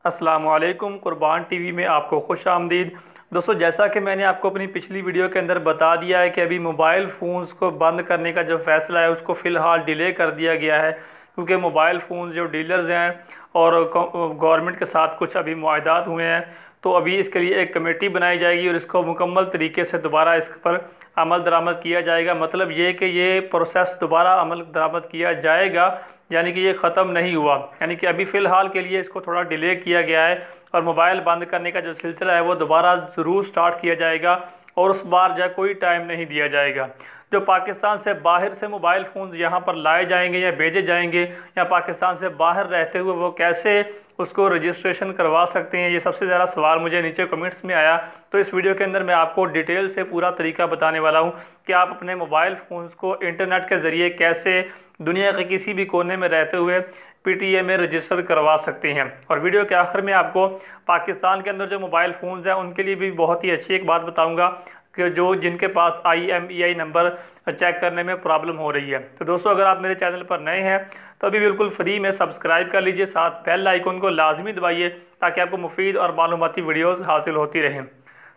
अस्सलाम वालेकुम। कुर्बान टीवी में आपको खुश आमदीद। दोस्तों, जैसा कि मैंने आपको अपनी पिछली वीडियो के अंदर बता दिया है कि अभी मोबाइल फ़ोन्स को बंद करने का जो फैसला है उसको फ़िलहाल डिले कर दिया गया है, क्योंकि मोबाइल फ़ोन जो डीलर्स हैं और गवर्नमेंट के साथ कुछ अभी मुआहदात हुए हैं। तो अभी इसके लिए एक कमेटी बनाई जाएगी और इसको मुकम्मल तरीके से दोबारा इस पर अमल दरामद किया जाएगा। मतलब ये कि ये प्रोसेस दोबारा अमल दरामद किया जाएगा, यानी कि ये ख़त्म नहीं हुआ। यानी कि अभी फ़िलहाल के लिए इसको थोड़ा डिले किया गया है और मोबाइल बंद करने का जो सिलसिला है वो दोबारा ज़रूर स्टार्ट किया जाएगा और उस बार जो कोई टाइम नहीं दिया जाएगा। जो पाकिस्तान से बाहर से मोबाइल फ़ोन यहाँ पर लाए जाएंगे या भेजे जाएंगे, या पाकिस्तान से बाहर रहते हुए वो कैसे उसको रजिस्ट्रेशन करवा सकते हैं, ये सबसे ज़्यादा सवाल मुझे नीचे कमेंट्स में आया। तो इस वीडियो के अंदर मैं आपको डिटेल से पूरा तरीका बताने वाला हूँ कि आप अपने मोबाइल फ़ोन्स को इंटरनेट के ज़रिए कैसे दुनिया के किसी भी कोने में रहते हुए पीटीए में रजिस्टर करवा सकते हैं। और वीडियो के आखिर में आपको पाकिस्तान के अंदर जो मोबाइल फ़ोन्स हैं उनके लिए भी बहुत ही अच्छी एक बात बताऊंगा कि जो जिनके पास IMEI नंबर चेक करने में प्रॉब्लम हो रही है। तो दोस्तों, अगर आप मेरे चैनल पर नए हैं तो अभी बिल्कुल फ्री में सब्सक्राइब कर लीजिए, साथ बेल आइकन को लाजमी दबाइए ताकि आपको मुफीद और मालूमाती वीडियोज़ हासिल होती रहें।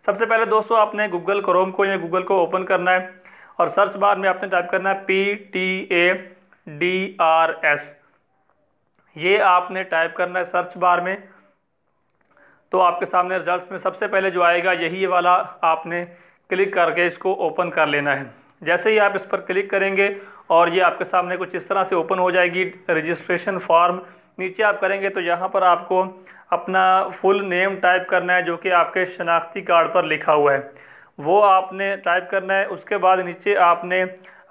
सबसे पहले दोस्तों, आपने गूगल क्रोम को या गूगल को ओपन करना है और सर्च बार में आपने टाइप करना है PTADRS। ये आपने टाइप करना है सर्च बार में। तो आपके सामने रिजल्ट्स में सबसे पहले जो आएगा यही वाला आपने क्लिक करके इसको ओपन कर लेना है। जैसे ही आप इस पर क्लिक करेंगे और ये आपके सामने कुछ इस तरह से ओपन हो जाएगी रजिस्ट्रेशन फॉर्म। नीचे आप करेंगे तो यहाँ पर आपको अपना फुल नेम टाइप करना है, जो कि आपके शनाख्ती कार्ड पर लिखा हुआ है, वो आपने टाइप करना है। उसके बाद नीचे आपने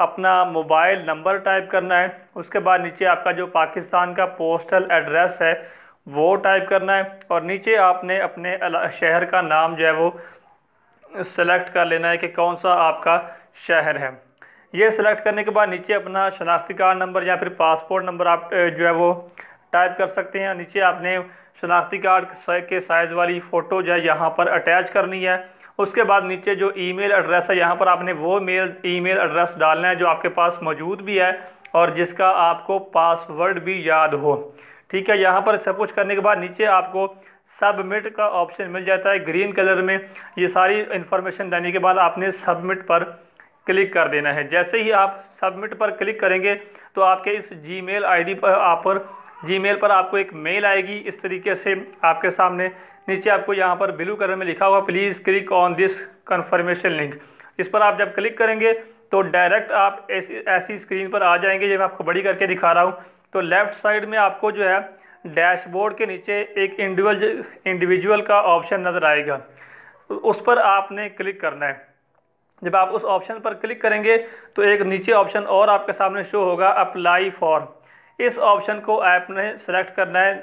अपना मोबाइल नंबर टाइप करना है। उसके बाद नीचे आपका जो पाकिस्तान का पोस्टल एड्रेस है वो टाइप करना है और नीचे आपने अपने शहर का नाम जो है वो सेलेक्ट कर लेना है कि कौन सा आपका शहर है। ये सेलेक्ट करने के बाद नीचे अपना शनाख्ती कार्ड नंबर या फिर पासपोर्ट नंबर आप जो है वो टाइप कर सकते हैं। नीचे आपने शनाख्ती कार्ड के साइज़ वाली फ़ोटो जो है यहाँ पर अटैच करनी है। उसके बाद नीचे जो ईमेल एड्रेस है यहाँ पर आपने वो ईमेल एड्रेस डालना है जो आपके पास मौजूद भी है और जिसका आपको पासवर्ड भी याद हो। ठीक है, यहाँ पर सब कुछ करने के बाद नीचे आपको सबमिट का ऑप्शन मिल जाता है ग्रीन कलर में। ये सारी इन्फॉर्मेशन देने के बाद आपने सबमिट पर क्लिक कर देना है। जैसे ही आप सबमिट पर क्लिक करेंगे तो आपके इस जीमेल आईडी पर जीमेल पर आपको एक मेल आएगी इस तरीके से आपके सामने। नीचे आपको यहाँ पर ब्लू कलर में लिखा हुआ please click on this confirmation link. इस पर आप जब क्लिक करेंगे तो डायरेक्ट आप ऐसी स्क्रीन पर आ जाएंगे। ये मैं आपको बड़ी करके दिखा रहा हूँ। तो लेफ़्ट साइड में आपको जो है डैशबोर्ड के नीचे एक इंडिविजुअल का ऑप्शन नज़र आएगा, उस पर आपने क्लिक करना है। जब आप उस ऑप्शन पर क्लिक करेंगे तो एक नीचे ऑप्शन और आपके सामने शो होगा अप्लाई फॉर। इस ऑप्शन को आपने सेलेक्ट करना है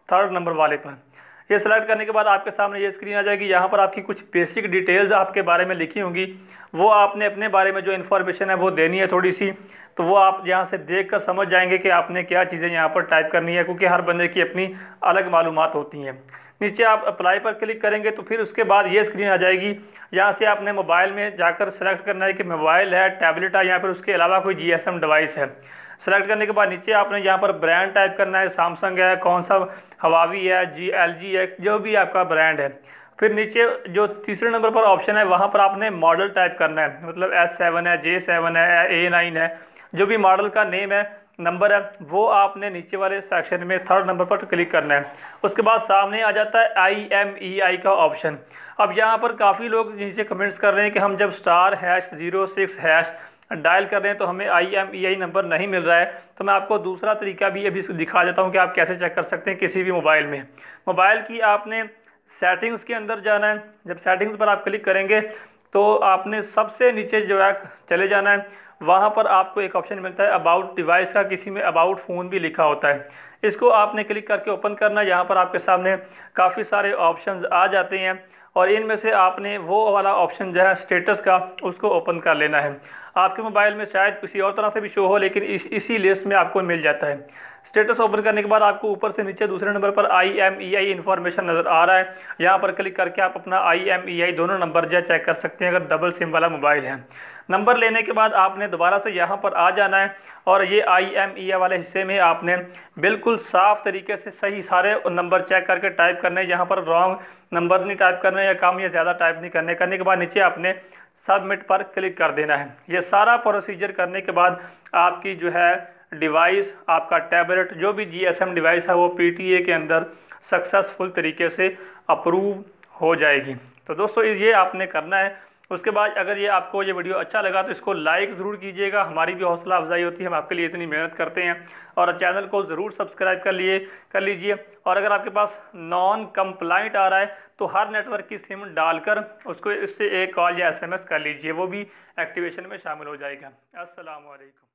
थर्ड नंबर वाले पर। ये सेलेक्ट करने के बाद आपके सामने ये स्क्रीन आ जाएगी। यहाँ पर आपकी कुछ बेसिक डिटेल्स आपके बारे में लिखी होंगी, वो आपने अपने बारे में जो इन्फॉर्मेशन है वो देनी है थोड़ी सी। तो वो आप यहाँ से देख कर समझ जाएंगे कि आपने क्या चीज़ें यहाँ पर टाइप करनी है, क्योंकि हर बंदे की अपनी अलग मालूमात होती हैं। नीचे आप अप्लाई पर क्लिक करेंगे तो फिर उसके बाद ये स्क्रीन आ जाएगी। यहाँ से आपने मोबाइल में जाकर सेलेक्ट करना है कि मोबाइल है, टैबलेट है या फिर उसके अलावा कोई GSM डिवाइस है। सेलेक्ट करने के बाद नीचे आपने यहाँ पर ब्रांड टाइप करना है, सैमसंग है, कौन सा हवावी है, LG है, जो भी आपका ब्रांड है। फिर नीचे जो तीसरे नंबर पर ऑप्शन है वहाँ पर आपने मॉडल टाइप करना है, मतलब S7 है, J7 है, A9 है, जो भी मॉडल का नेम है नंबर है वो आपने नीचे वाले सेक्शन में थर्ड नंबर पर क्लिक करना है। उसके बाद सामने आ जाता है IMEI का ऑप्शन। अब यहाँ पर काफ़ी लोग नीचे कमेंट्स कर रहे हैं कि हम जब *#06# डायल कर रहे हैं तो हमें IMEI नंबर नहीं मिल रहा है। तो मैं आपको दूसरा तरीका भी अभी दिखा देता हूँ कि आप कैसे चेक कर सकते हैं किसी भी मोबाइल में। मोबाइल की आपने सेटिंग्स के अंदर जाना है। जब सेटिंग्स पर आप क्लिक करेंगे तो आपने सबसे नीचे जो है चले जाना है। वहाँ पर आपको एक ऑप्शन मिलता है अबाउट डिवाइस का, किसी में अबाउट फ़ोन भी लिखा होता है। इसको आपने क्लिक करके ओपन करना है। यहाँ पर आपके सामने काफ़ी सारे ऑप्शंस आ जाते हैं और इनमें से आपने वो वाला ऑप्शन जो है स्टेटस का, उसको ओपन कर लेना है। आपके मोबाइल में शायद किसी और तरह से भी शो हो, लेकिन इसी लिस्ट में आपको मिल जाता है। स्टेटस ओपन करने के बाद आपको ऊपर से नीचे दूसरे नंबर पर IMEI इन्फॉर्मेशन नज़र आ रहा है। यहाँ पर क्लिक करके आप अपना IMEI दोनों नंबर जो चेक कर सकते हैं अगर डबल सिम वाला मोबाइल है। नंबर लेने के बाद आपने दोबारा से यहाँ पर आ जाना है और ये IMEI वाले हिस्से में आपने बिल्कुल साफ तरीके से सही सारे नंबर चेक करके टाइप करने हैं। यहाँ पर रॉन्ग नंबर नहीं टाइप करने या कम या ज़्यादा टाइप नहीं करने के बाद नीचे आपने सबमिट पर क्लिक कर देना है। ये सारा प्रोसीजर करने के बाद आपकी जो है डिवाइस, आपका टैबलेट, जो भी GSM डिवाइस है वो PTA के अंदर सक्सेसफुल तरीके से अप्रूव हो जाएगी। तो दोस्तों ये आपने करना है। उसके बाद अगर ये आपको ये वीडियो अच्छा लगा तो इसको लाइक ज़रूर कीजिएगा, हमारी भी हौसला अफजाई होती है, हम आपके लिए इतनी मेहनत करते हैं। और चैनल को ज़रूर सब्सक्राइब कर लीजिए। और अगर आपके पास नॉन कंप्लाइंट आ रहा है तो हर नेटवर्क की सिम डालकर उसको इससे एक कॉल या SMS कर लीजिए, वो भी एक्टिवेशन में शामिल हो जाएगा। अस्सलाम वालेकुम।